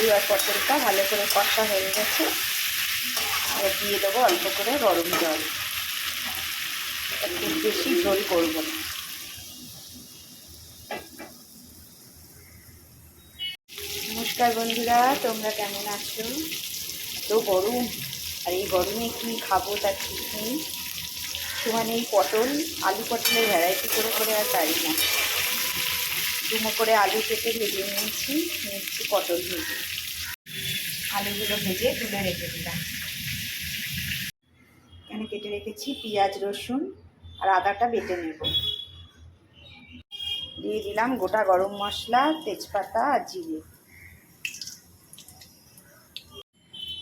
আলু আর পটলটা ভালো করে কষা হয়ে গেছে। এবার দিয়ে দেবো অল্প করে গরম জল, খুব বেশি ঝোল করব না। নমস্কার বন্ধুরা, তোমরা কেমন আছো? তো গরম, আর এই গরমে কি খাবো তার ঠিক নেই। মানে এই আলু পটলের ভ্যারাইটি করে আর পারি না। ডুমো করে আলু কেটে ভেজে নিচ্ছি পটল ভেজে। আলুগুলো ভেজে তুলে রেখে দিলাম। এখানে কেটে রেখেছি পেঁয়াজ, রসুন আর আদাটা বেটে নেব। দিয়ে দিলাম গোটা গরম মশলা, তেজপাতা আর জিরে।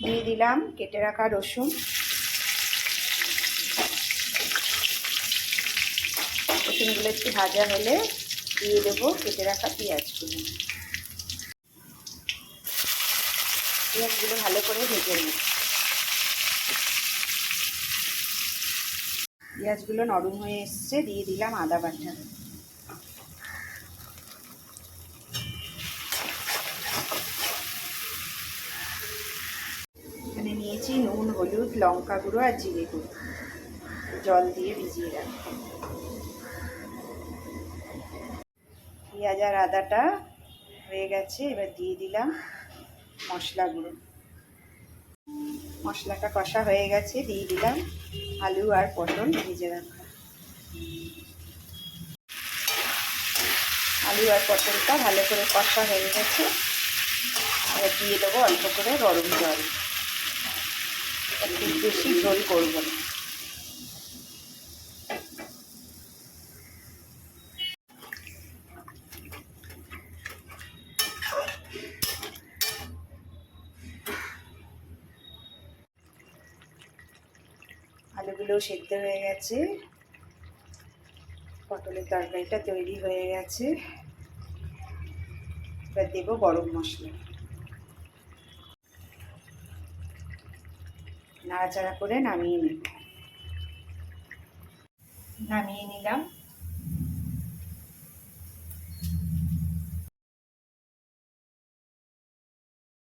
দিয়ে দিলাম কেটে রাখা রসুন। রসুনগুলো একটু ভাজা হলে দিয়ে দেবো কেটে রাখা পেঁয়াজগুলো। পেঁয়াজগুলো ভালো করে ভেজে নেব। পেঁয়াজগুলো নরম হয়ে এসছে, দিয়ে দিলাম আদা বাটা। এখানে নিয়েছি নুন, হলুদ, লঙ্কা গুঁড়ো আর জিরে গুঁড়ো, জল দিয়ে ভিজিয়ে রাখবো। পেঁয়াজ আর আদাটা হয়ে গেছে, এবার দিয়ে দিলাম মশলাগুলো। মশলাটা কষা হয়ে গেছে, দিয়ে দিলাম আলু আর পটল ভেজে রাখা। আলু আর পটলটা ভালো করে কষা হয়ে গেছে, এবার দিয়ে দেবো অল্প করে গরম জল, খুব বেশি ঝোল করব না। আলুগুলো সেদ্ধ হয়ে গেছে, পটলের তরকারিটা তৈরি হয়ে গেছে। এবার দেবো গরম মশলা, নাড়াচাড়া করে নামিয়ে নিলাম।